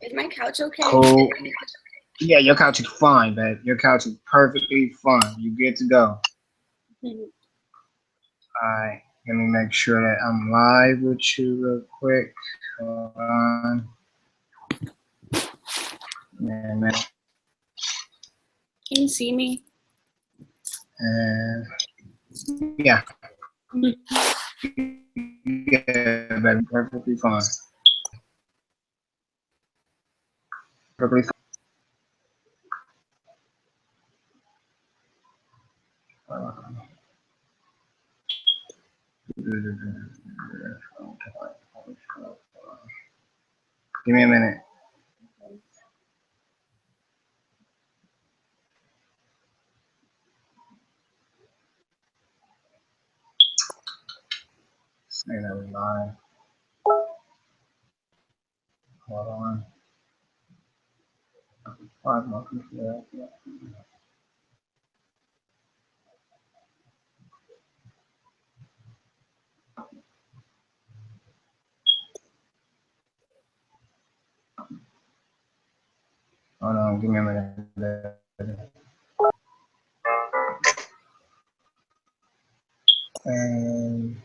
Is my couch okay? Cool. Yeah, your couch is fine, babe. Your couch is perfectly fine. You good to go. Mhm. Alright, let me make sure that I'm live with you real quick. Hold on. And, Can you see me? and yeah, yeah, baby, perfectly fine. Perfectly fine. Give me a minute. Say that we live. Hold on. Five more people. Hold on, give me a minute. And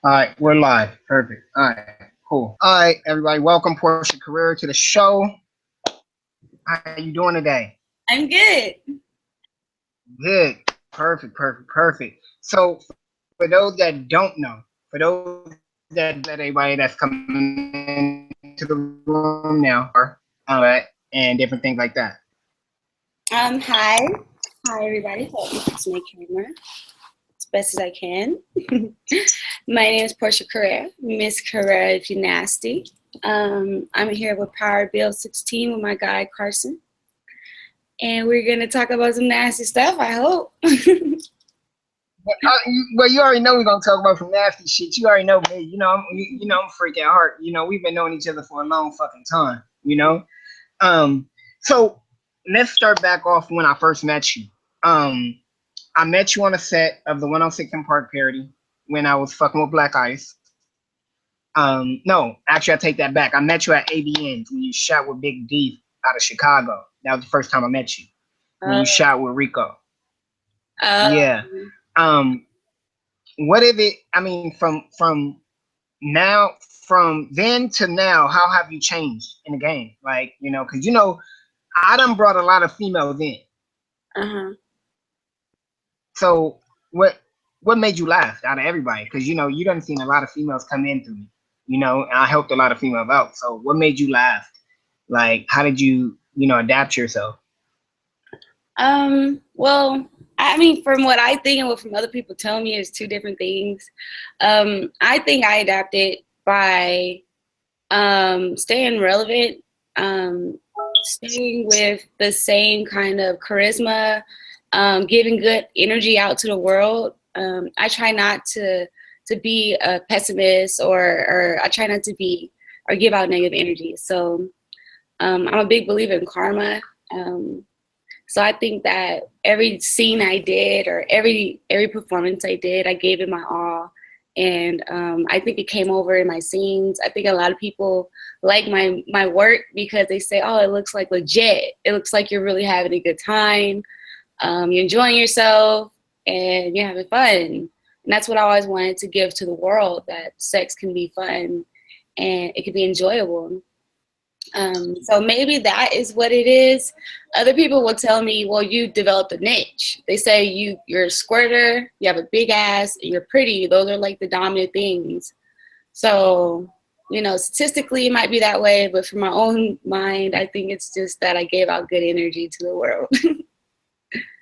all right, we're live. Perfect. All right, cool. All right, everybody, welcome Porsha Carrera to the show. How you doing today? I'm good. Good. Perfect. So, for those that don't know, for those that everybody that's coming into the room now, all right, and different things like that. Hi. Hi, everybody. Let me fix my camera as best as I can. My name is Porsha Carrera, Miss Carrera if you're nasty. I'm here with Power Bill 16 with my guy Carson. And we're going to talk about some nasty stuff, I hope. Well, you already know we're gonna talk about some nasty shit. You already know me. I'm freaking at heart. We've been knowing each other for a long fucking time. So let's start back off when I first met you. I met you on a set of the 106 in Park parody when I was fucking with Black Ice. No, actually, I take that back. I met you at ABN's when you shot with Big D out of Chicago. That was the first time I met you when you shot with Rico. Yeah. What is it? I mean, from now, from then to now, how have you changed in the game? Like, because I done brought a lot of females in. Uh-huh. So what made you laugh out of everybody? Because you done seen a lot of females come in through me. And I helped a lot of females out. So what made you laugh? Like, how did you adapt yourself? Well, I mean, from what I think and what from other people tell me is two different things. I think I adapted by staying relevant, staying with the same kind of charisma, giving good energy out to the world. I try not to be a pessimist or I try not to be or give out negative energy. So I'm a big believer in karma. So I think that every scene I did or every performance I did, I gave it my all. And I think it came over in my scenes. I think a lot of people like my work because they say, oh, it looks like legit. It looks like you're really having a good time. You're enjoying yourself and you're having fun. And that's what I always wanted to give to the world, that sex can be fun and it can be enjoyable. So maybe that is what it is. Other people will tell me, well, you developed a niche. They say you're a squirter, you have a big ass, and you're pretty. Those are like the dominant things. So, statistically it might be that way, but for my own mind, I think it's just that I gave out good energy to the world.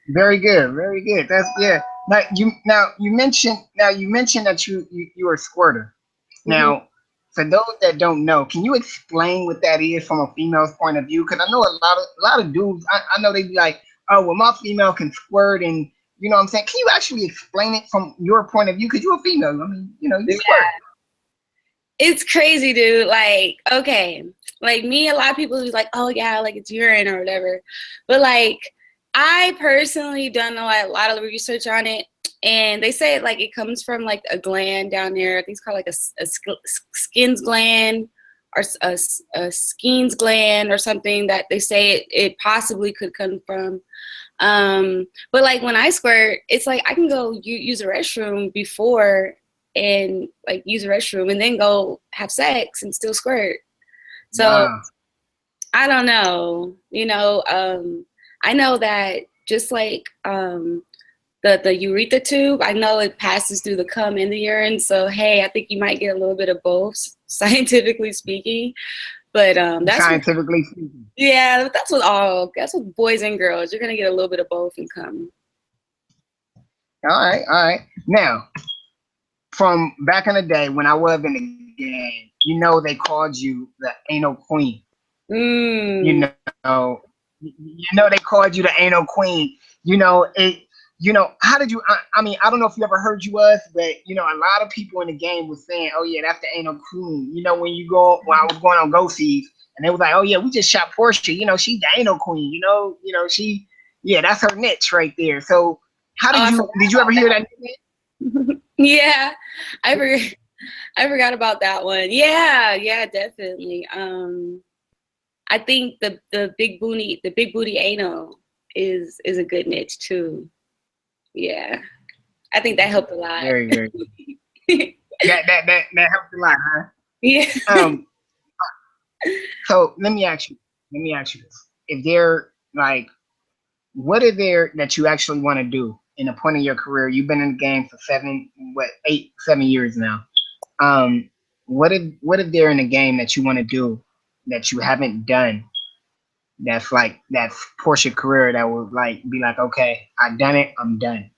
Very good, very good. That's yeah. Now you mentioned that you were a squirter. Mm-hmm. Now, for those that don't know, can you explain what that is from a female's point of view? Because I know a lot of dudes. I know they be like, oh, well, my female can squirt, and you know what I'm saying. Can you actually explain it from your point of view? Because you're a female. I mean, you squirt. It's crazy, dude. Like, okay, like me, a lot of people be like, oh yeah, like it's urine or whatever. But like, I personally done a lot of research on it, And they say like it comes from like a gland down there. I think it's called like a skin's gland or a Skene's gland or something that they say it possibly could come from. But like when I squirt, it's like I can go use a restroom before and like use a restroom and then go have sex and still squirt. So Wow. I don't know, I know that just like the urethra tube, I know it passes through the cum and the urine. So hey, I think you might get a little bit of both, scientifically speaking. But that's what, Scientifically speaking. yeah, that's what boys and girls. You're gonna get a little bit of both and cum. All right, all right. Now, from back in the day when I was in the game, they called you the anal queen. Mm. They called you the anal queen. It. How did you? I mean, I don't know if you ever heard you was, but a lot of people in the game was saying, "Oh yeah, that's the anal queen." When when I was going on go sees, and they was like, "Oh yeah, we just shot Porsche. She's the anal queen. She, yeah, that's her niche right there." So, did you ever hear that? Yeah, I forgot about that one. Yeah, definitely. I think the big booty anal is a good niche too. Yeah, I think that helped a lot. Very, very. that helped a lot, huh? Yeah. So let me ask you this: if there like, what is there that you actually want to do in a point of your career? You've been in the game for 7 years now. What is there in the game that you want to do that you haven't done? That's like that Porsche career that would like be like, okay, I've done it, I'm done.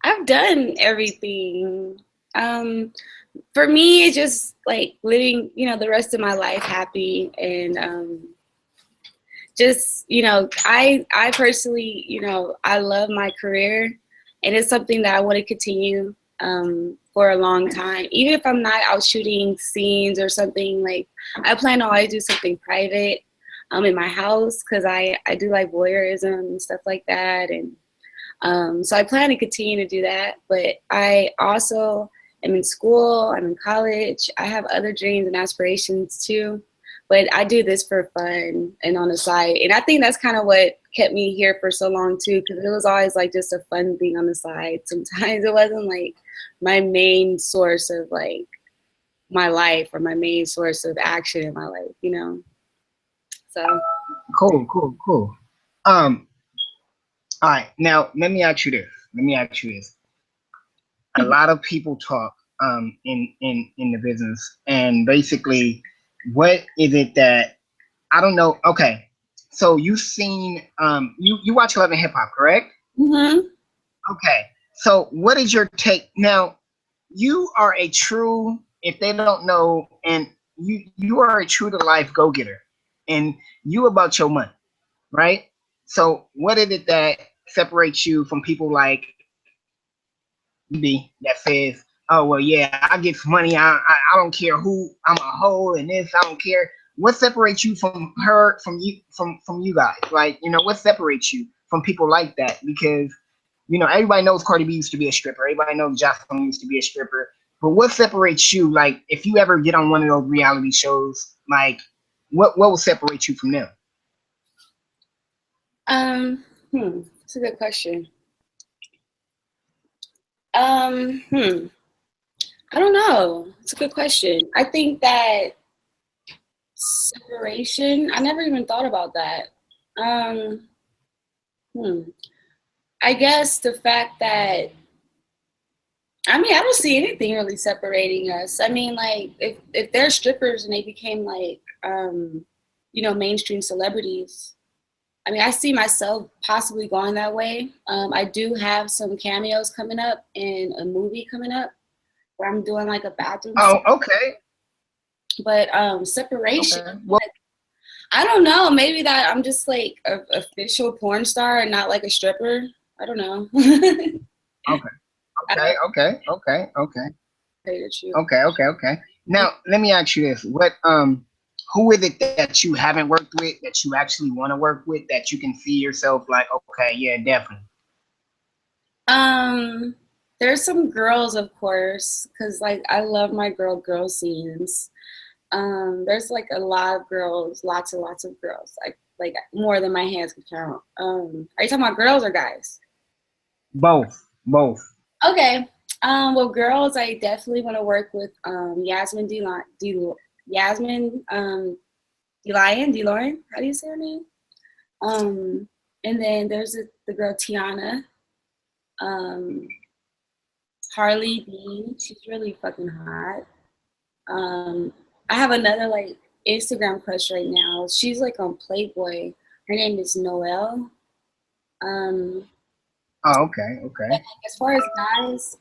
I've done everything. For me, it's just like living, the rest of my life happy and just, I personally, I love my career and it's something that I want to continue for a long time. Even if I'm not out shooting scenes or something, like I plan to always do something private in my house because I do like voyeurism and stuff like that. And so I plan to continue to do that. But I also am in school, I'm in college, I have other dreams and aspirations too. But I do this for fun and on the side. And I think that's kind of what kept me here for so long too, because it was always like just a fun thing on the side. Sometimes it wasn't like my main source of like my life or my main source of action in my life. So Cool. All right, now let me ask you this. A lot of people talk in the business, and basically, what is it that I don't know? Okay, so you've seen you watch Love and Hip Hop, correct? mm-hmm. Okay, so what is your take now? You are a true, if they don't know, and you are a true to life go getter, and you about your money, right? So what is it that separates you from people like that says, "Oh well, yeah, I get some money. I don't care who. I'm a hoe and this. I don't care." What separates you from her, from you guys? Like, what separates you from people like that? Because everybody knows Cardi B used to be a stripper. Everybody knows Jocelyn used to be a stripper. But what separates you? Like, if you ever get on one of those reality shows, like, what will separate you from them? That's a good question. I don't know. It's a good question. I think that separation, I never even thought about that. Um, hmm. I guess the fact that, I mean, I don't see anything really separating us. I mean, like, if they're strippers and they became like, mainstream celebrities, I mean, I see myself possibly going that way. I do have some cameos coming up in a movie coming up where I'm doing like a bathroom Oh, scene. okay. But separation, Okay. Well, I don't know. Maybe that I'm just like a official porn star and not like a stripper. I don't know. okay. I don't Okay. tell you the truth. Okay. Now let me ask you this: who is it that you haven't worked with that you actually want to work with that you can see yourself like, okay, yeah, definitely. Um, there's some girls, of course, because like I love my girl scenes. There's like a lot of girls, lots and lots of girls, like more than my hands can count. Are you talking about girls or guys? Both, both. Okay. Well, girls, I definitely want to work with Yasmin Delion. How do you say her name? Um, and then there's the girl Tiana, um, Harley Dean. She's really fucking hot. Um, I have another like Instagram crush right now. She's like on Playboy. Her name is Noelle. Um, Oh, okay, and okay. as far as guys,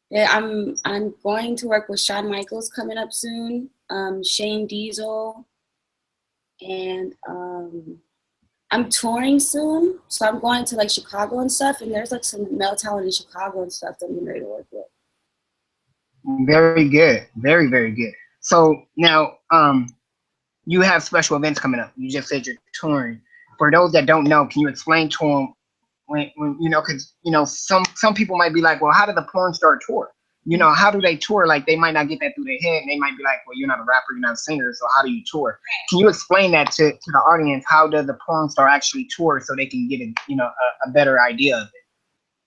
yeah, I'm going to work with Shawn Michaels coming up soon. Shane Diesel, and I'm touring soon, so I'm going to like Chicago and stuff. And there's like some male talent in Chicago and stuff that I'm getting ready to work with. Very good, very, very good. So now, you have special events coming up. You just said you're touring. For those that don't know, can you explain to them when you know, because you know, some people might be like, well, how did the porn star tour? You know, how do they tour? Like, they might not get that through their head, and they might be like, well, you're not a rapper, you're not a singer, so how do you tour? Can you explain that to the audience? How does the porn star actually tour so they can get a a better idea of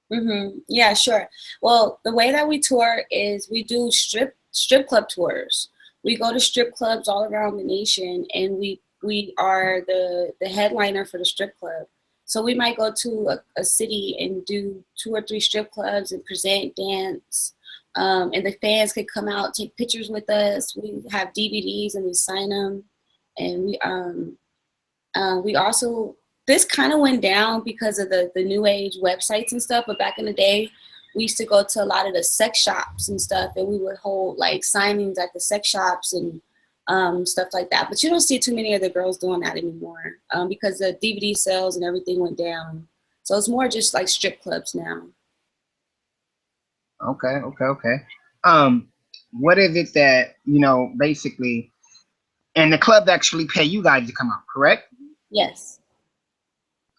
it? Yeah, sure. Well, the way that we tour is we do strip club tours. We go to strip clubs all around the nation, and we are the headliner for the strip club. So we might go to a city and do two or three strip clubs and present dance. And the fans could come out, take pictures with us. We have DVDs and we sign them. And we also, this kind of went down because of the new age websites and stuff. But back in the day, we used to go to a lot of the sex shops and stuff, and we would hold like signings at the sex shops and stuff like that. But you don't see too many of the girls doing that anymore because the DVD sales and everything went down. So it's more just like strip clubs now. Okay, okay, okay. Um, what is it that basically, and the clubs actually pay you guys to come out, correct? Yes.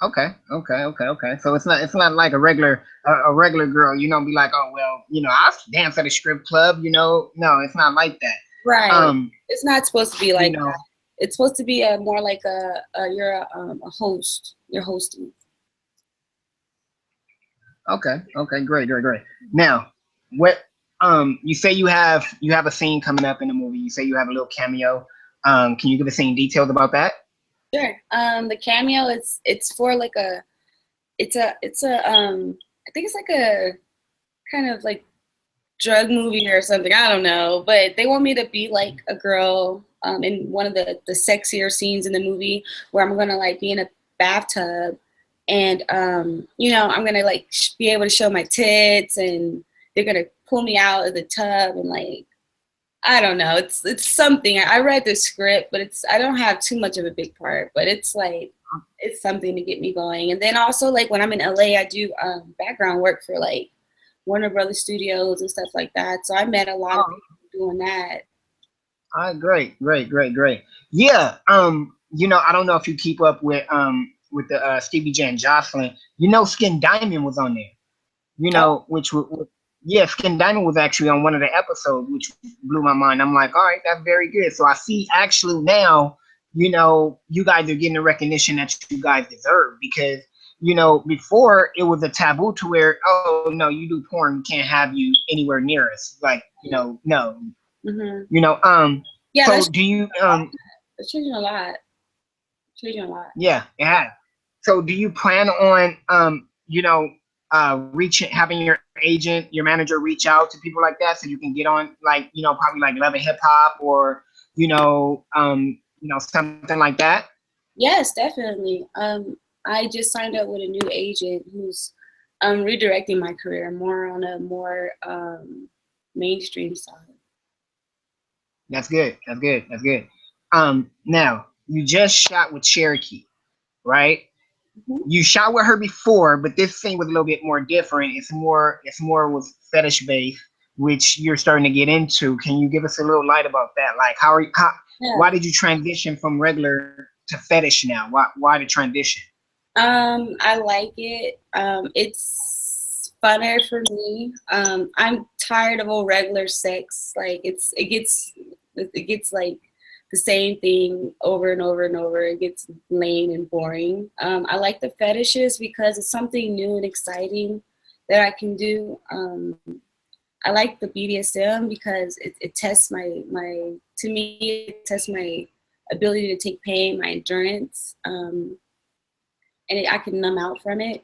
Okay, okay, okay, okay. So it's not like a regular girl, be like, oh well, I dance at a strip club, No, it's not like that. Right. Um, It's not supposed to be you like know, that. It's supposed to be a more like you're a host. You're hosting. okay, okay, great, great, great. Now, what you say you have a scene coming up in the movie. You say you have a little cameo. Can you give us any details about that? Sure. The cameo it's for like it's a I think it's like a kind of like drug movie or something. I don't know, but they want me to be like a girl in one of the sexier scenes in the movie where I'm gonna like be in a bathtub and I'm gonna like be able to show my tits and they're gonna pull me out of the tub and like I don't know. It's something. I read the script, but I don't have too much of a big part, but it's like it's something to get me going. And then also like when I'm in LA, I do background work for like Warner Brothers Studios and stuff like that. So I met a lot of Oh, people doing that. all right, great, great, great, great. Yeah. I don't know if you keep up with the Stevie J and Jocelyn. Skin Diamond was on there. Oh, Which yeah, Skin Diamond was actually on one of the episodes, which blew my mind. I'm like, all right, that's very good. So I see actually now, you guys are getting the recognition that you guys deserve because, before it was a taboo to where, oh no, you do porn, we can't have you anywhere near us. Like, no, hmm you know, um, yeah, so do you, that's changing a lot. Changing a lot. yeah, it has. So do you plan on reaching having your agent, your manager reach out to people like that so you can get on like, probably like Love and Hip Hop or something like that? Yes, definitely. I just signed up with a new agent who's redirecting my career more on a more mainstream side. That's good. That's good. That's good. Now you just shot with Cherokee, right? Mhm. You shot with her before, but this scene was a little bit more different. It's more was fetish based. which you're starting to get into. Can you give us a little light about that? Like, why Yeah. did you transition from regular to fetish now? Why the transition? I like it. It's funner for me. I'm tired of all regular sex. Like it gets like the same thing over and over and over. It gets lame and boring. I like the fetishes because it's something new and exciting that I can do. I like the BDSM because it tests my to me it tests my ability to take pain, my endurance. I can numb out from it.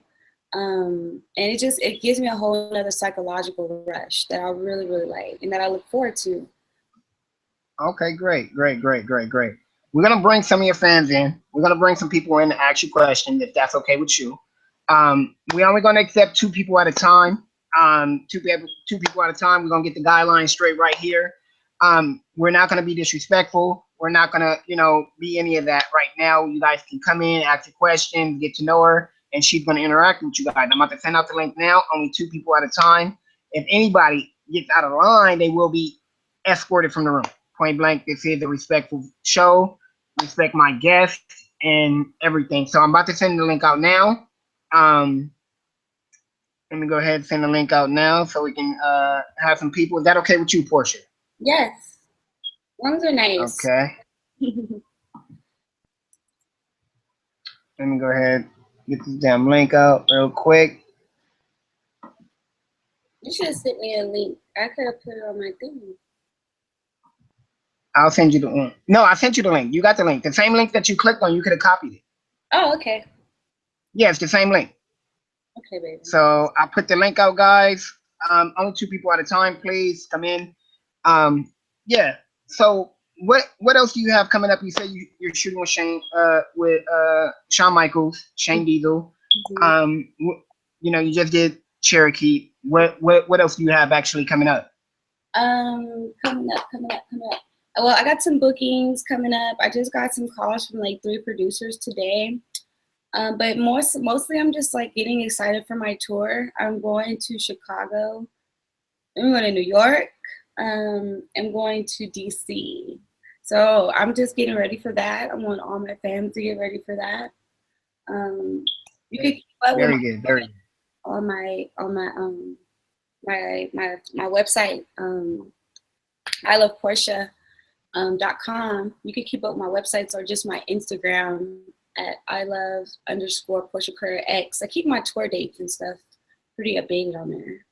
And it gives me a whole other psychological rush that I really, really like and that I look forward to. Okay, great, great, great, great, great. We're gonna bring some of your fans in. We're gonna bring some people in to ask you questions if that's okay with you. We're only gonna accept two people at a time. Two people at a time. We're gonna get the guidelines straight right here. We're not gonna be disrespectful. We're not gonna, be any of that right now. You guys can come in, ask your questions, get to know her, and she's gonna interact with you guys. I'm about to send out the link now. Only two people at a time. If anybody gets out of line, they will be escorted from the room. Point blank, this is a respectful show. Respect my guests and everything. So I'm about to send the link out now. Um, Let me go ahead and send the link out now so we can have some people. Is that okay with you, Portia? Yes, ones are nice. Okay. You Let me go ahead and get this damn link out real quick. should have sent me a link. I could have put it on my thing. I'll send you the link. No, I sent you the link. You got the link. The same link that you clicked on, you could have copied it. Oh, okay. Yeah, it's the same link. Okay, baby. So I put the link out, guys. Only two people at a time, please come in. Yeah. So what else do you have coming up? You said you're shooting with Shawn Michaels, Shane Diesel. Mhm. You just did Cherokee. What else do you have actually coming up? Coming up. Well, I got some bookings coming up. I just got some calls from like 3 producers today. But mostly I'm just like getting excited for my tour. I'm going to Chicago. I'm going to New York. I'm going to DC. So I'm just getting ready for that. I want all my fans to get ready for that. Um, you could keep up with Very good. Very good. on my website. I love Porsha. .com. You can keep up my websites or just my Instagram at I love underscore Portia Carrera X. I keep my tour dates and stuff pretty updated on there.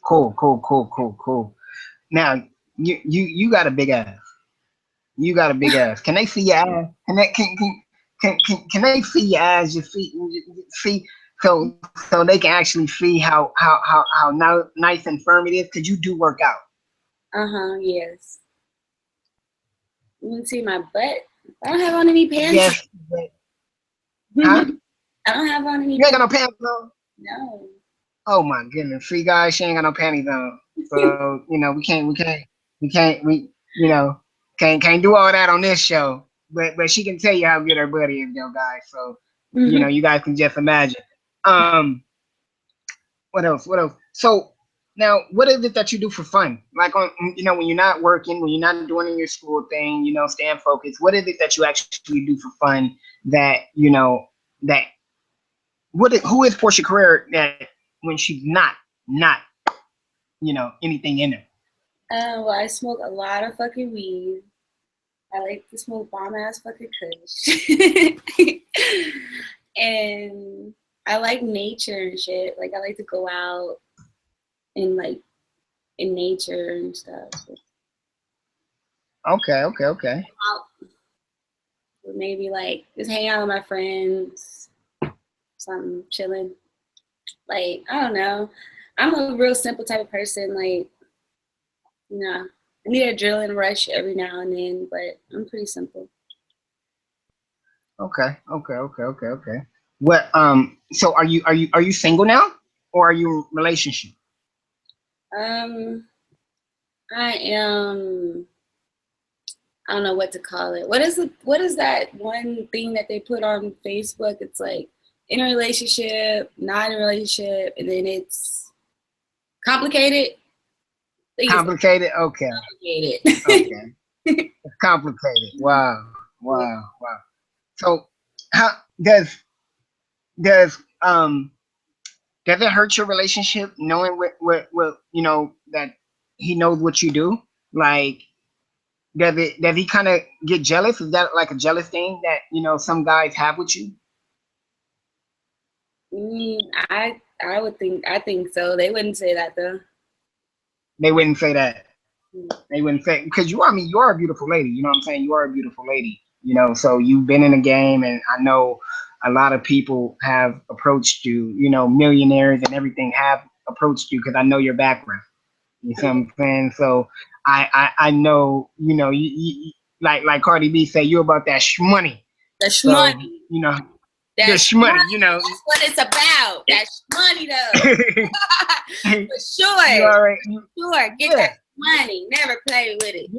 Cool. Cool. Cool. Cool. Cool. Now you got a big ass. You got a big ass. Can they see your ass? Can they see your ass? You see so they can actually see how nice and firm it is because you do work out. Yes. You can see my butt. I don't have on any pants. Yes. Huh? I don't have on any You ain't got pants. no pants on? No. Oh my goodness. See guys, she ain't got no panties on. So, we can't do all that on this show. But she can tell you how good her buddy is, guys. So, you guys can just imagine. Um, what else? What else? So now, what is it that you do for fun? Like when you're not working, when you're not doing your school thing, staying focused. What is it that you actually do for fun that that who is Portia Carrera that when she's not anything in her? Well, I smoke a lot of fucking weed. I like to smoke bomb ass fucking kush. And I like nature and shit. Like I like to go out and like in nature and stuff. Okay. Out, maybe like just hang out with my friends, something chilling. Like I don't know. I'm a real simple type of person. Like I need a adrenaline rush every now and then, but I'm pretty simple. Okay. What so are you single now or are you in a relationship? Um, I am. I don't know what to call it. What is that one thing that they put on Facebook? It's like in a relationship, not in a relationship, and then it's Complicated? I think it's Complicated? Okay. complicated. Okay. It's complicated. Wow. Yeah. Wow. Wow. So how does does it hurt your relationship knowing what you know that he knows what you do? Like does he kind of get jealous? Is that like a jealous thing that you know some guys have with you? Mm, I think so. They wouldn't say that though. They wouldn't say that. Mm. They wouldn't say because you. I mean, you are a beautiful lady. You know what I'm saying? You are a beautiful lady. You know, so you've been in the game, and I know a lot of people have approached you. You know, millionaires and everything have approached you because I know your background. You see what I'm saying? So I know. You know, like Cardi B say, you about that money. That's So money. you know the That's money. You money. know. That's what it's about. That's money though. For You sure. already. Sure. Get Yeah. that money. Never play with it.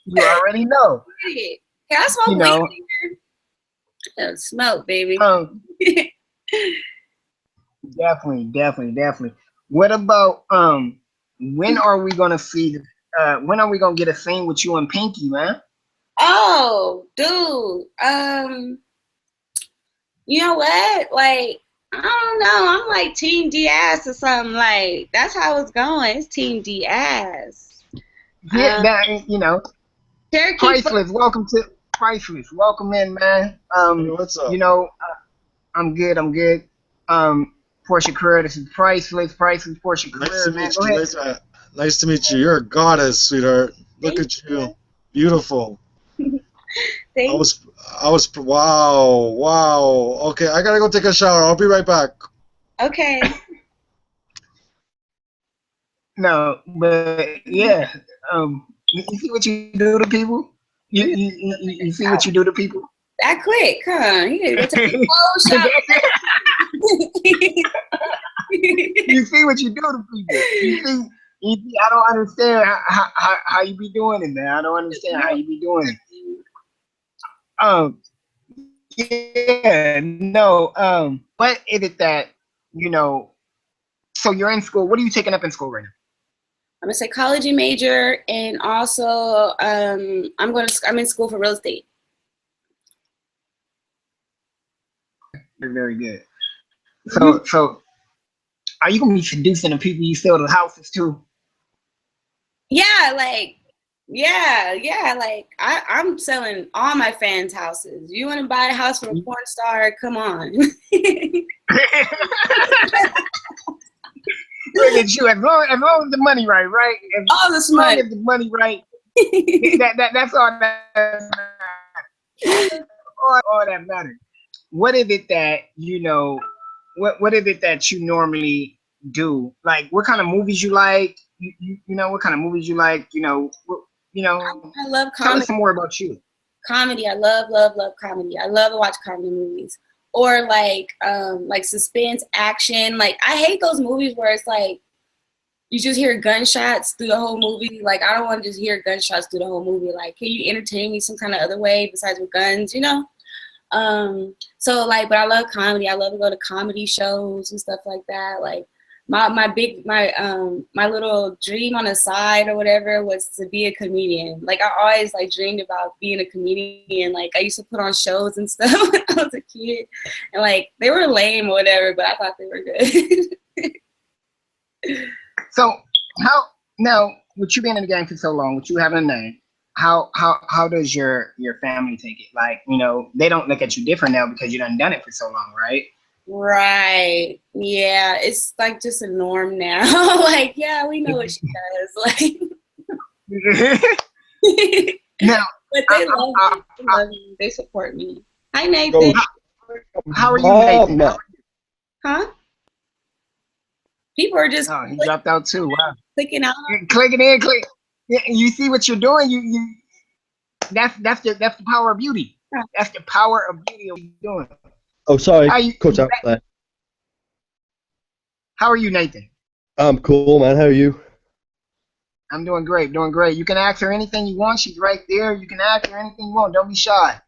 You already know. Can I You smoke weed know. in here? Smoke, baby. Definitely. What about when are we gonna see when are we gonna get a scene with you and Pinky, man? Oh, dude. You know what? Like, I don't know. I'm like Team Diaz or something. Like, that's how it's going. It's Team Diaz. Yeah, Um, that you know, Cherokee. Priceless. Welcome to Priceless. Welcome in, man. Hey, what's up? You know, I'm good. I'm good. Porsche Career. This is Priceless. Priceless Porsche Nice Career, to man. meet Go you. ahead. Nice to meet you. You're a goddess, sweetheart. Look Thank at you. you. Beautiful. I Thank was, wow. Okay, I gotta go take a shower. I'll be right back. Okay. No, but yeah. You see what you do to people? You see what you do to people? That quick, huh? You need to go take a cold shower. You see what you do to people. You see, I don't understand how you be doing it, man. I don't understand how you be doing it. Um, yeah, no. What is it that you know? So you're in school. What are you taking up in school right now? I'm a psychology major, and also I'm in school for real estate. You're very good. Mhm. So are you gonna be seducing the people you sell the houses to? Yeah, like like I'm selling all my fans' houses. You want to buy a house from a porn star? Come on. Look at you. As long as the money right, right? All As this long money. as the money right, that's all that matters. All that matters. What is it that you know? What is it that you normally do? Like, what kind of movies you like? You know what kind of movies you like? You know. I love Tell us comedy. some more about you. Comedy. I love comedy. I love to watch comedy movies. Or like suspense action. Like I hate those movies where it's like you just hear gunshots through the whole movie. Like I don't want to just hear gunshots through the whole movie. Like, can you entertain me some kind of other way besides with guns, you know? So like, but I love comedy. I love to go to comedy shows and stuff like that. Like my little dream on the side or whatever was to be a comedian. Like I always like dreamed about being a comedian. Like I used to put on shows and stuff when I was a kid, and like they were lame or whatever, but I thought they were good. So how now with you being in the game for so long, with you having a name, how does your family take it? Like, you know, they don't look at you different now because you done it for so long, right? Right. Yeah. It's like just a norm now. Like, yeah, we know what she does. Like, Now, but they love me. They love me. They support me. Hi, Go. Nathan. how are you, Nathan? Huh? People are just Oh, he dropped out too. Wow. clicking out. Clicking in, click. Yeah, you see what you're doing. You that's the power of beauty. That's the power of beauty of what you're doing. Oh, sorry, How you, cut out there. how are you, Nathan? I'm cool, man. How are you? I'm doing great, doing great. You can ask her anything you want. She's right there. You can ask her anything you want. Don't be shy.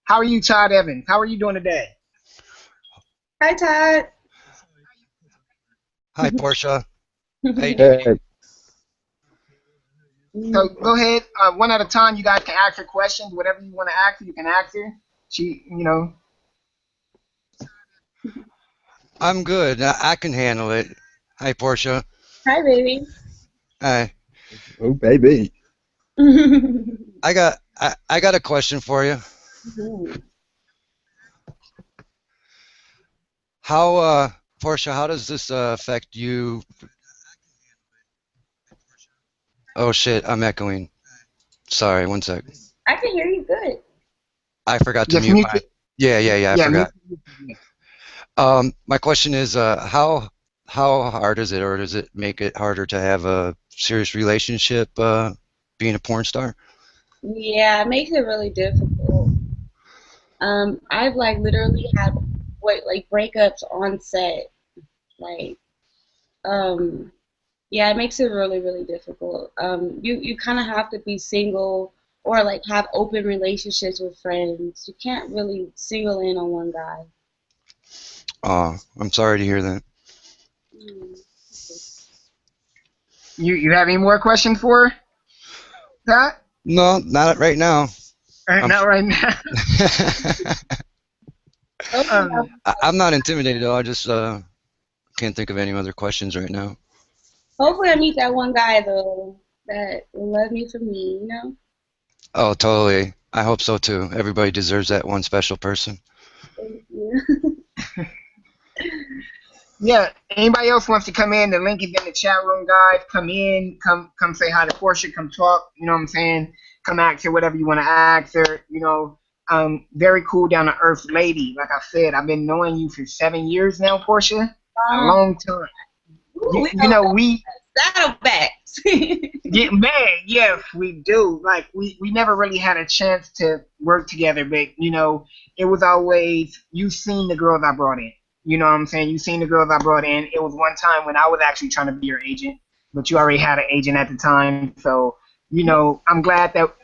How are you, Todd Evans? How are you doing today? Hi, Todd. Hi, Porsha. Hey, dude. So go ahead, one at a time. You guys can ask her questions, whatever you want to ask her, you can ask her. She, you know, I'm good. I can handle it. Hi, Portia. Hi, baby. Hi. Oh, baby. I got a question for you. How, Portia, how does this affect you? Oh shit, I'm echoing. Sorry, one sec. I can hear you good. I forgot to just mute mute my. it. Yeah, I Yeah, mute forgot. it. My question is, how hard is it, or does it make it harder to have a serious relationship, being a porn star? Yeah, it makes it really difficult. I've like literally had like breakups on set. Like, um, yeah, it makes it really, really difficult. You kind of have to be single or like have open relationships with friends. You can't really single in on one guy. Oh, I'm sorry to hear that. Mm. You have any more questions for her, Pat? No, not right now. I'm Not right now. Hopefully, um, I'm not intimidated though. I just can't think of any other questions right now. hopefully I meet that one guy though that will love me for me. You know? Oh, totally. I hope so too. Everybody deserves that one special person. Thank you. yeah. Anybody else wants to come in? The link is in the chat room, guys. Come in. Come say hi to Portia. Come talk. You know what I'm saying? Come ask her whatever you want to ask her. You know, very cool, down to earth lady. Like I said, I've been knowing you for 7 years now, Portia. A Um, long time. ooh, we You go know, we Saddlebacks. get mad. Yes, we do. Like we never really had a chance to work together, but you know, it was always you seen the girls I brought in. You know what I'm saying? You seen the girls I brought in. It was one time when I was actually trying to be your agent, but you already had an agent at the time. So, you know, I'm glad that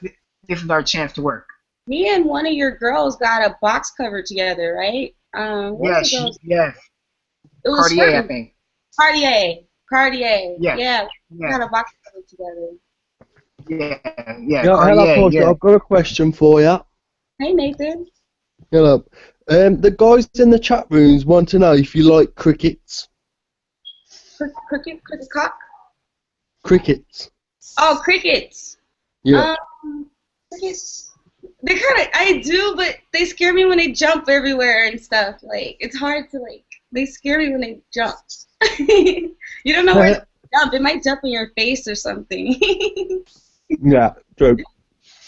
this is our chance to work. Me and one of your girls got a box cover together, right? What was the Yes, girl's? yes. It was Cartier, I certain think. Cartier. Cartier. Yes, Yeah, we yes, got a box cover together. yeah. Yeah, hello, Cartier, Portia. yeah. I've got a question for you. Hey, Nathan. Hello. The guys in the chat rooms want to know if you like crickets. Cricket cock. Crickets. Oh, crickets. Yeah. Crickets. They kind of, I do, but they scare me when they jump everywhere and stuff. Like, it's hard to, like, they scare me when they jump. You don't know where to jump. It might jump in your face or something. Yeah, true.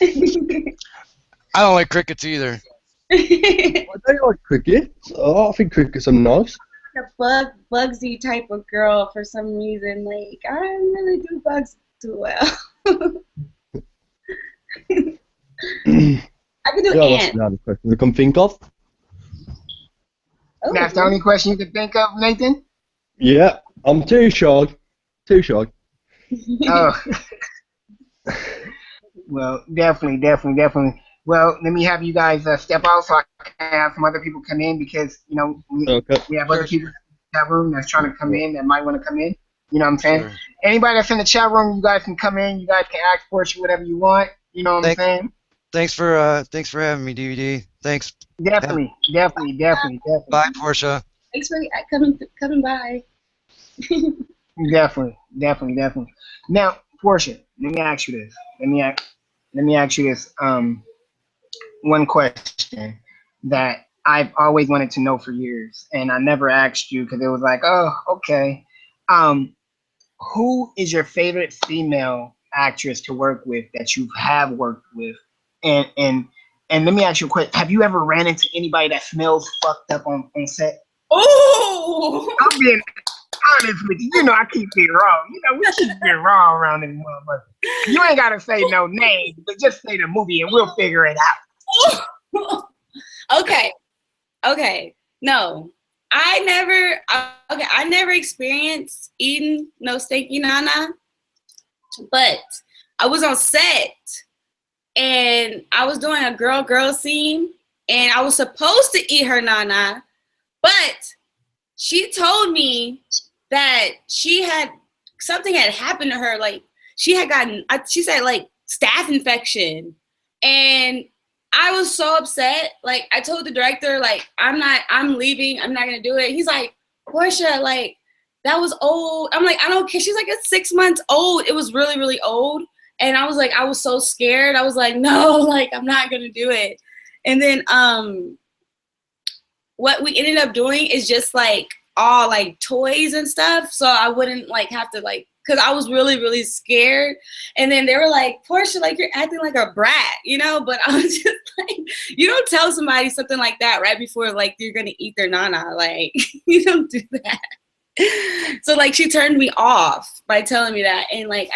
I don't like crickets either. I don't like crickets. Oh, I think crickets are nice. A bugsy type of girl for some reason. Like, I don't really do bugs too well. I can do Yeah, that's ants. the other question I can think of. Oh, That's the only question you can think of, Nathan? Yeah, I'm too shy. Too shy. Oh. Well, definitely. Well, let me have you guys step out so I can have some other people come in because, you know, Okay. we have other Sure. people in the chat room that's trying to come in that might want to come in. You know what I'm saying? Sure. Anybody that's in the chat room, you guys can come in. You guys can ask Portia whatever you want. You know what I'm saying? Thanks for having me, DVD. Thanks. Definitely. Bye, Portia. Thanks for coming by. Definitely. Now, Portia, let me ask you this. Let me ask you this. One question that I've always wanted to know for years, and I never asked you because it was like, oh, okay. Um, who is your favorite female actress to work with that you have worked with? And let me ask you a question: have you ever ran into anybody that smells fucked up on set? Oh! I'm being honest with you. You know I keep it raw. You know we keep it raw around this motherfucker. You ain't gotta say no names, but just say the movie and we'll figure it out. Okay. No, I never experienced eating no stinky nana, but I was on set and I was doing a girl scene and I was supposed to eat her nana, but she told me that she had something had happened to her. Like she had gotten, she said like staph infection, and I was so upset. Like I told the director, like I'm leaving. I'm not gonna do it. He's like, Porsha, like that was old. I'm like, I don't care. She's like, it's 6 months old. It was really, really old. And I was like, I was so scared. I was like, no, like I'm not gonna do it. And then what we ended up doing is just like all like toys and stuff. So I wouldn't like have to like, cause I was really, really scared. And then they were like, Porsha, like you're acting like a brat, you know? But I was just like, you don't tell somebody something like that right before like you're gonna eat their nana. Like you don't do that. So like she turned me off by telling me that. And like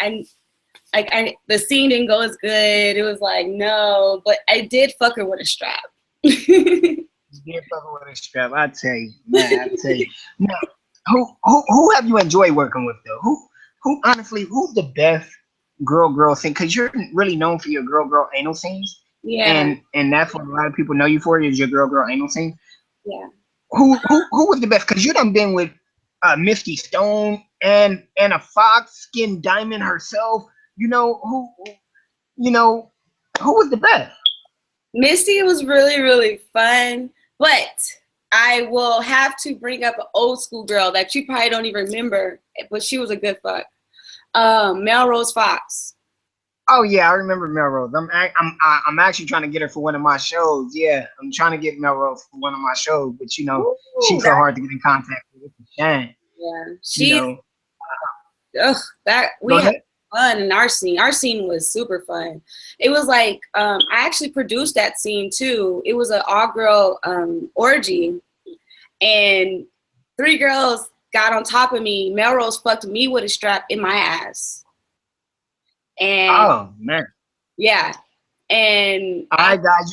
the scene didn't go as good. It was like, no, but I did fuck her with a strap. Yeah, fucking with a strap. I tell you, man. I tell you. Now, who have you enjoyed working with though? Who honestly, who's the best girl scene? Because you're really known for your girl anal scenes. Yeah. And that's what a lot of people know you for is your girl anal scenes. Yeah. Who was the best? Because you done been with Misty Stone and a Fox Skin Diamond herself. You know who was the best? Misty was really, really fun, but I will have to bring up an old school girl that you probably don't even remember, but she was a good fuck. Melrose Fox. Oh yeah, I remember Melrose. I'm actually trying to get her for one of my shows. Yeah, I'm trying to get Melrose for one of my shows, but she's so hard to get in contact with. It's a shame. Yeah, she. We had fun in our scene. Our scene was super fun. It was like I actually produced that scene too. It was an all-girl orgy, and 3 girls got on top of me. Melrose fucked me with a strap in my ass. And oh man, yeah, and all right, guys,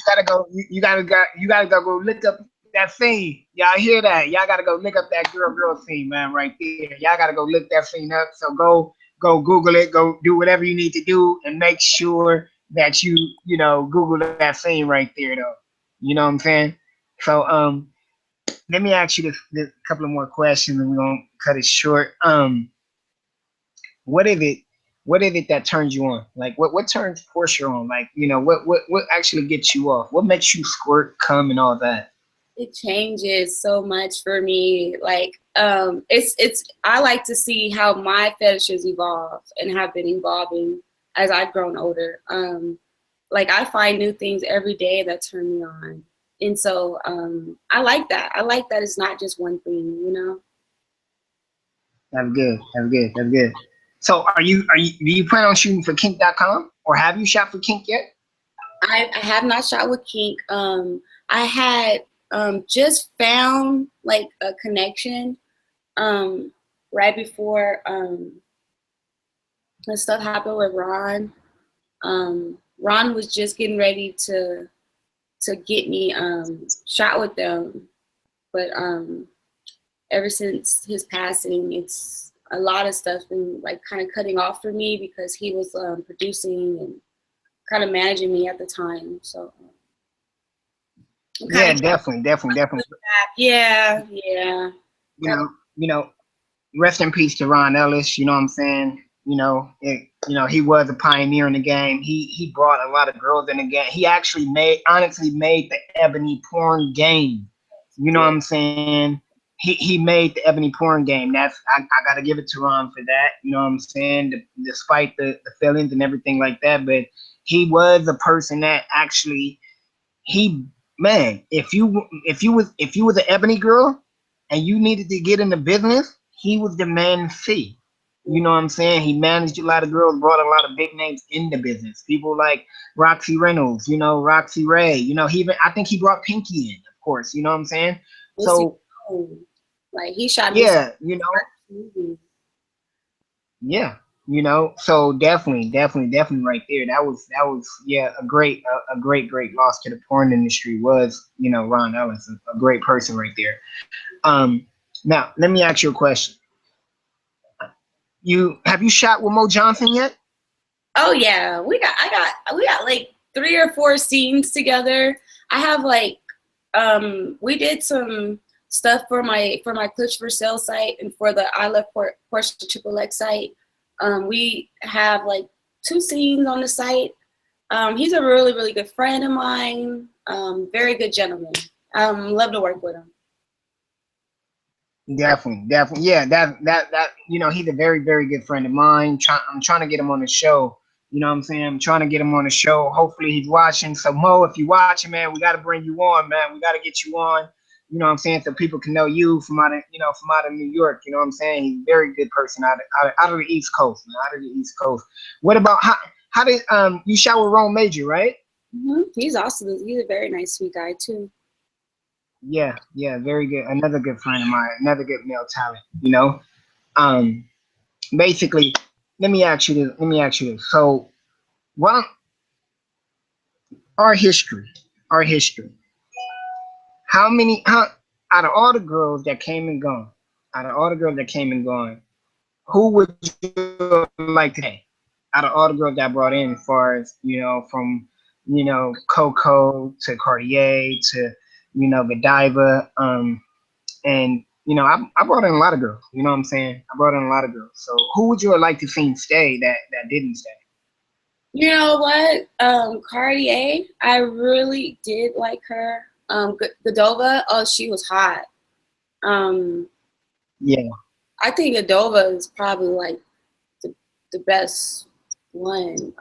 you gotta go look up that scene. Y'all hear that? Y'all gotta go look up that girl scene, man, right there. Y'all gotta go look that scene up. So go Google it. Go do whatever you need to do, and make sure that you Google that scene right there, though. You know what I'm saying? So let me ask you this couple of more questions, and we're gonna cut it short. What is it that turns you on? Like what turns Porsche on? Like, what actually gets you off? What makes you squirt, come, and all that? it changes so much for me. Like it's I like to see how my fetishes evolve and have been evolving as I've grown older. Like I find new things every day that turn me on. And so I like that. I like that it's not just one thing, you know? That's good. That's good. That's good. So do you plan on shooting for kink.com, or have you shot for kink yet? I have not shot with kink. I had just found like a connection right before the stuff happened with Ron. Ron was just getting ready to get me shot with them, but ever since his passing, it's a lot of stuff been like kind of cutting off for me because he was producing and kind of managing me at the time. So yeah, definitely. Yeah. You know, rest in peace to Ron Ellis. You know what I'm saying? He was a pioneer in the game. He brought a lot of girls in the game. He actually made the ebony porn game. You know what I'm saying? He made the ebony porn game. I gotta give it to Ron for that. You know what I'm saying? Despite the feelings and everything like that, but he was a person that actually if you was an ebony girl and you needed to get into business, he was the man to see. You know what I'm saying? He managed a lot of girls, brought a lot of big names into business. People like Roxy Reynolds, Roxy Ray. I think he brought Pinky in, of course. You know what I'm saying? So, like he shot me. Yeah, yeah, So definitely right there. That was a great loss to the porn industry was Ron Ellis, a great person right there. Now let me ask you a question. Have you shot with Mo Johnson yet? Oh yeah, we got like 3 or 4 scenes together. I have like we did some stuff for my Clips for Sale site and for the I Love Porsche Triple X site. We have like 2 scenes on the site. He's a really, really good friend of mine. Very good gentleman. Love to work with him. Definitely, definitely. Yeah, that you know, he's a very, very good friend of mine. I'm trying to get him on the show. You know what I'm saying? I'm trying to get him on the show. Hopefully he's watching. So Mo, if you're watching, man, we gotta bring you on, man. We gotta get you on. You know what I'm saying? So people can know you from out of, you know, from out of New York. You know what I'm saying? He's a very good person out of the East Coast, man. Out of the East Coast. What about how did you shot with Rome Major, right? He's awesome. He's a very nice, sweet guy too. Yeah, yeah, very good. Another good friend of mine, another good male talent, you know. Basically, let me ask you this. Let me ask you this. So, what our history, our history. How out of all the girls that came and gone, out of all the girls that came and gone, who would you like today? Out of all the girls that brought in, as far as, you know, from, you know, Coco to Cartier to, you know, Godiva, and you know, I brought in a lot of girls. You know what I'm saying? I brought in a lot of girls. So who would you have liked to see stay that didn't stay? You know what? Cartier, I really did like her. Godova, oh, she was hot. Yeah. I think Godova is probably like the best one.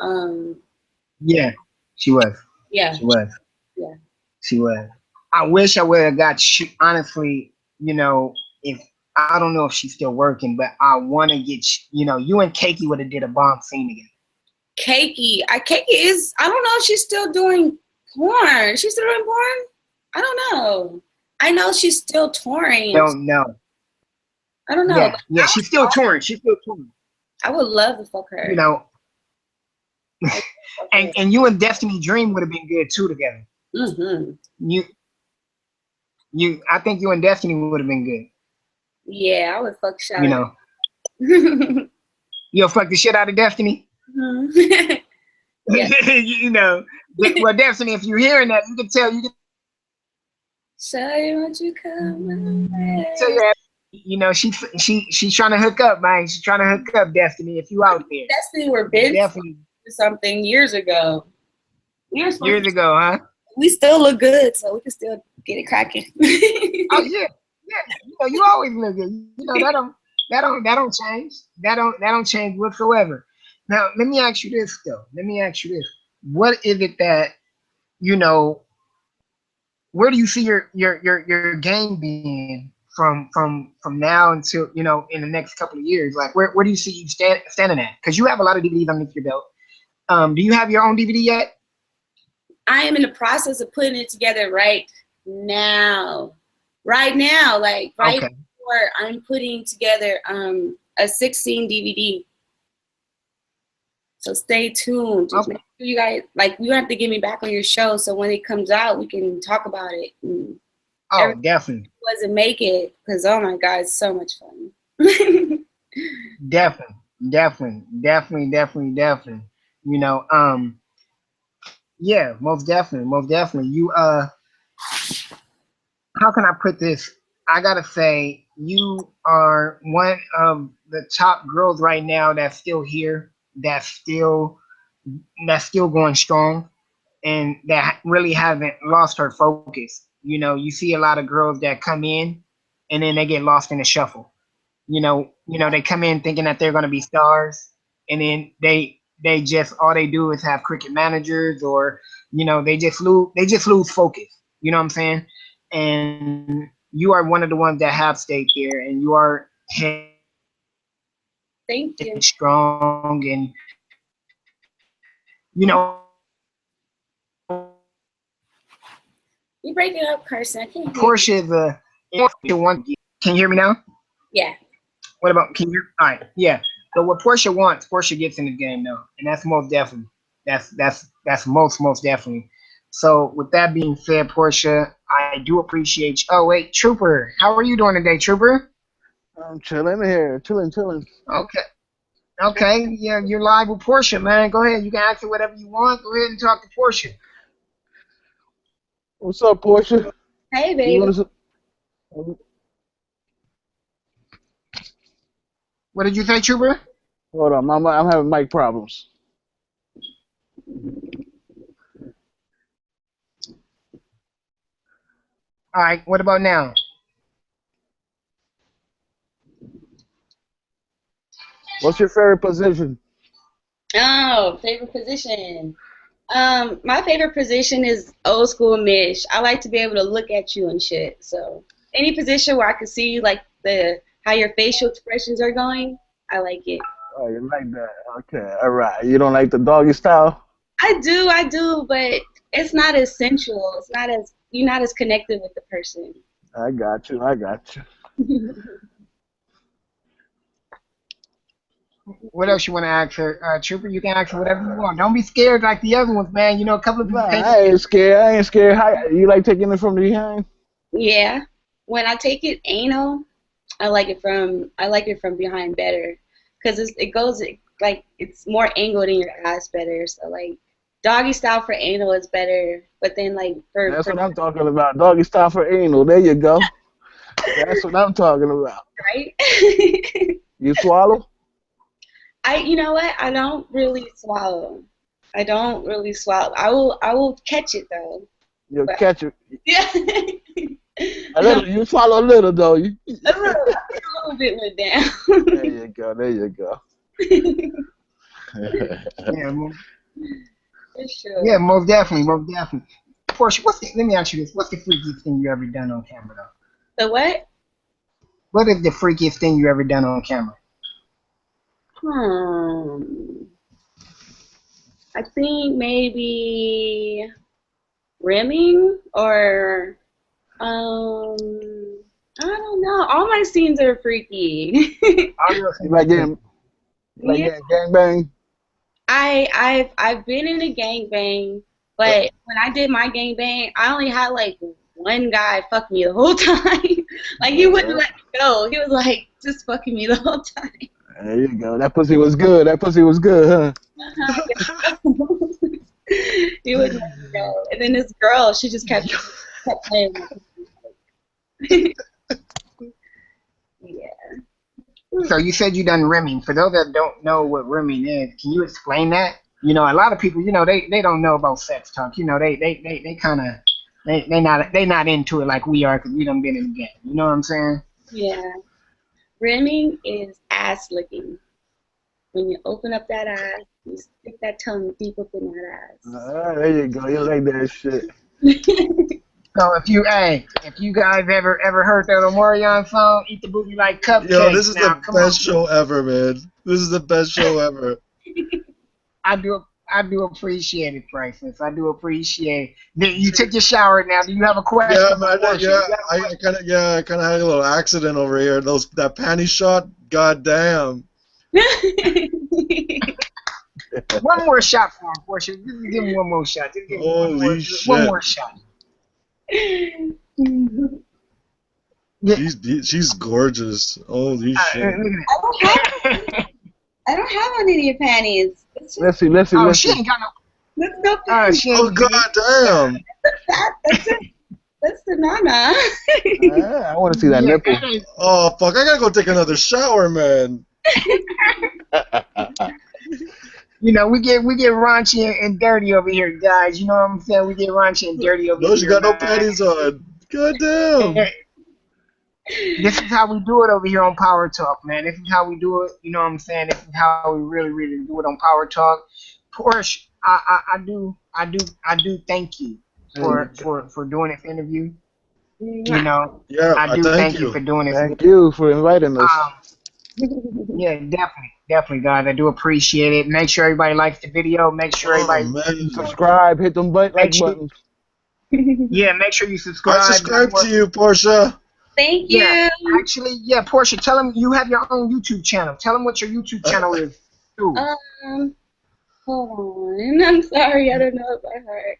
Yeah, she was. Yeah. She was. Yeah. She was. I wish I would have got, honestly, you know, if, I don't know if she's still working, but I want to get, you know, you and Keiki would have did a bomb scene together. Keiki is, I don't know if she's still doing porn. She's still doing porn? I don't know. I know she's still touring. Don't know. I don't know. Yeah, yeah, she's still touring. She's still touring. I would love to fuck her. You know, and you and Destiny Dream would have been good too together. I think you and Destiny would have been good. Yeah, I would fuck shit. You know. You'll fuck the shit out of Destiny. Yeah. You know. Well, Destiny, if you're hearing that, you can tell. You can tell you what you come away. Tell your ass, you know, she's trying to hook up, man. She's trying to hook up, Destiny. If you out there, Destiny were big something years ago. Years ago, huh? We still look good, so we can still get it cracking. Oh yeah, yeah. You know, you always look good. You know that don't change. That don't change whatsoever. Now, let me ask you this though. Let me ask you this. What is it that, you know, where do you see your game being from now until, you know, in the next couple of years? Like where do you see you standing at? Because you have a lot of DVDs underneath your belt. Do you have your own DVD yet? I am in the process of putting it together right now. Right now, like right before I'm putting together a 16 DVD. So stay tuned. Just make sure you guys, like, you have to get me back on your show so when it comes out we can talk about it. And Definitely. Wasn't make it because oh my god, it's so much fun. Definitely. You know, yeah, most definitely. You how can I put this? I gotta say, you are one of the top girls right now that's still here, that's still going strong, and that really haven't lost her focus. You know, you see a lot of girls that come in and then they get lost in the shuffle. You know, they come in thinking that they're gonna be stars, and then they just, all they do is have cricket managers, or, you know, they just lose focus. You know what I'm saying? And you are one of the ones that have stayed here, and you are thank you, strong, and you know, you break it up, Carson. I can't hear Porsha is a one. Can you hear me now? Yeah. What about, can you? All right, yeah. But what Porsha wants, Porsha gets in the game though, and that's most definitely. That's most definitely. So with that being said, Porsha, I do appreciate you. Oh wait, Trooper, how are you doing today, Trooper? I'm chilling here, chilling. Okay, yeah, you're live with Porsha, man. Go ahead, you can ask her whatever you want. Go ahead and talk to Porsha. What's up, Porsha? Hey, baby. What did you say, Trooper? Hold on, I'm having mic problems. All right, what about now? What's your favorite position? Oh, favorite position. My favorite position is old school mish. I like to be able to look at you and shit. So any position where I can see like how your facial expressions are going, I like it. Oh, you like that? Okay, all right. You don't like the doggy style? I do, but it's not as sensual. It's not as you're not as connected with the person. I got you. I got you. What else you want to ask her, Trooper? You can ask her whatever you want. Don't be scared like the other ones, man. You know, a couple of Nah, people can't. I ain't scared. I ain't scared. How, you like taking it from behind? Yeah. When I take it anal, I like it from behind better, cause it goes like it's more angled in your ass better. So like doggy style for anal is better, but then like That's what I'm talking about. Doggy style for anal. There you go. That's what I'm talking about. right. You swallow? You know what? I don't really swallow. I will catch it though. You'll But, catch it. yeah. A little, you swallow a little though. a little bit went down. There you go. There you go. Yeah, For sure. yeah, most definitely, most definitely. Porsche, let me ask you this: what's the freakiest thing you ever done on camera, though? The what? What is the freakiest thing you ever done on camera? I think maybe rimming or I don't know. All my scenes are freaky. You like getting Yeah. gangbang? I've been in a gangbang, but when I did my gangbang, I only had like one guy fuck me the whole time. Like he wouldn't let me go. He was like just fucking me the whole time. There you go. That pussy was good. That pussy was good, huh? He wouldn't let me go. And then this girl, she just kept playing. Yeah. So you said you done rimming. For those that don't know what rimming is, can you explain that? You know, a lot of people, you know, they don't know about sex talk. You know, they kind of they not into it like we are because we done been in the game. You know what I'm saying? Yeah. Rimming is ass licking. When you open up that ass, you stick that tongue deep up in that ass. There you go. You like that shit. So if you guys ever heard that Omarion song, "Eat the Booty Like Cupcakes"? Yo, this is now, the come best on. show ever, man. This is the best show ever. I do appreciate it, Priceless. I do appreciate it. You took your shower now. Do you have a question? Yeah, man. Portia? Yeah, I kind of had a little accident over here. That panty shot. God damn. One more shot for him, Portia. Just give him one more shot. Just give him Holy shit. one more shot. Yeah. She's gorgeous. Holy shit. Look at that. I don't have one in your panties. It's just, Let's see. Oh, she ain't got no. that's no panties. She Oh ain't god damn. That's it. That's the nana. I want to see that nipple. Oh fuck! I gotta go take another shower, man. You know, we get raunchy and dirty over here, guys. You know what I'm saying? We get raunchy and dirty over here. No, she got no man. panties on. God damn. This is how we do it over here on Power Talk, man. This is how we do it. You know what I'm saying? This is how we really, really do it on Power Talk. Porsche, I do thank you for doing this interview. You know, Yeah, I do thank thank you for doing this. Thank you for inviting us. Yeah, definitely, guys. I do appreciate it. Make sure everybody likes the video. Make sure everybody man. Subscribe, hit them like buttons. Yeah, make sure you subscribe. I subscribe to you, Portia. Thank you. Yeah, actually, yeah, Portia, tell them you have your own YouTube channel. Tell them what your YouTube channel is, too. Hold on. I'm sorry. I don't know if I heard.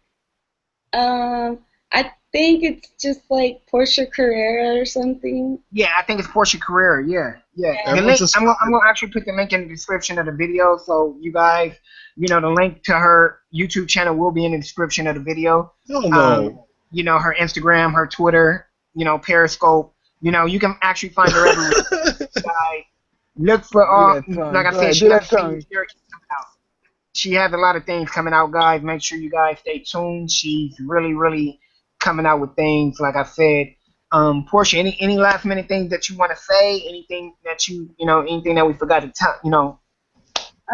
I think it's just like Porsche Carrera or something. Yeah, I think it's Porsche Carrera. Yeah. The Everyone link, subscribe. I'm gonna actually put the link in the description of the video, so you guys, you know, the link to her YouTube channel will be in the description of the video. Hell no. You know, her Instagram, her Twitter, you know, Periscope. You know, you can actually find her everywhere. Guys, Look for Do all, that tongue. like I Go said, ahead, she do has that a few tongue. shirts coming out. She has a lot of things coming out, guys. Make sure you guys stay tuned. She's really, really coming out with things. Like I said, Portia, any last minute things that you want to say? Anything that anything that we forgot to tell? You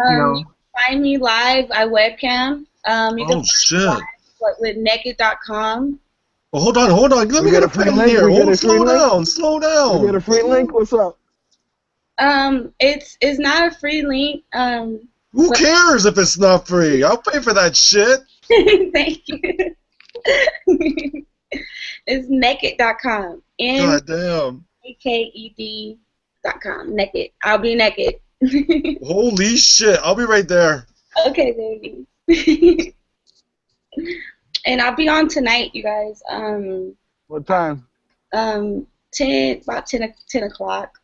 can find me live. I webcam. You can Oh shit. with naked.com. Well, hold on. Let We me get get a a free pen link. here. We get a free Slow link. down. Slow We get a down. free link. What's up? It's not a free link. Who But cares if it's not free? I'll pay for that shit. thank you. It's naked.com. God damn. naked.com. Naked. I'll be naked. Holy shit. I'll be right there. Okay, baby. And I'll be on tonight, you guys. What time? 10 o'clock.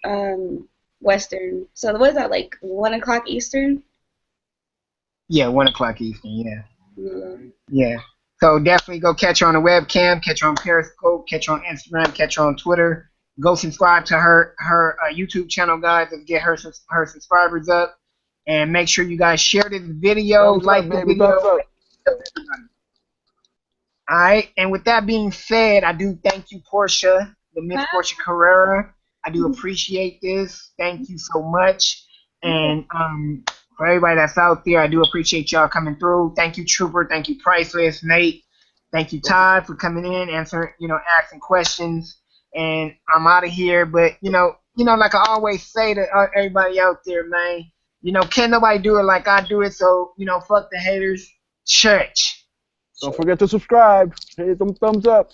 Western. So what is that, like 1 o'clock Eastern? Yeah, 1 o'clock Eastern. Yeah. Yeah. Yeah. So definitely go catch her on the webcam, catch her on Periscope, catch her on Instagram, catch her on Twitter. Go subscribe to her YouTube channel, guys, to get her subscribers up. And make sure you guys share this video, Thumbs like up, the baby. video. Thumbs up. All right. And with that being said, I do thank you, Portia, the Miss Portia Carrera. I do appreciate this. Thank you so much. And for everybody that's out there, I do appreciate y'all coming through. Thank you, Trooper. Thank you, Priceless, Nate. Thank you, Todd, for coming in, answering, asking questions. And I'm out of here. But like I always say to everybody out there, man, can't nobody do it like I do it. So fuck the haters. Church. Don't forget to subscribe. Hit them thumbs up.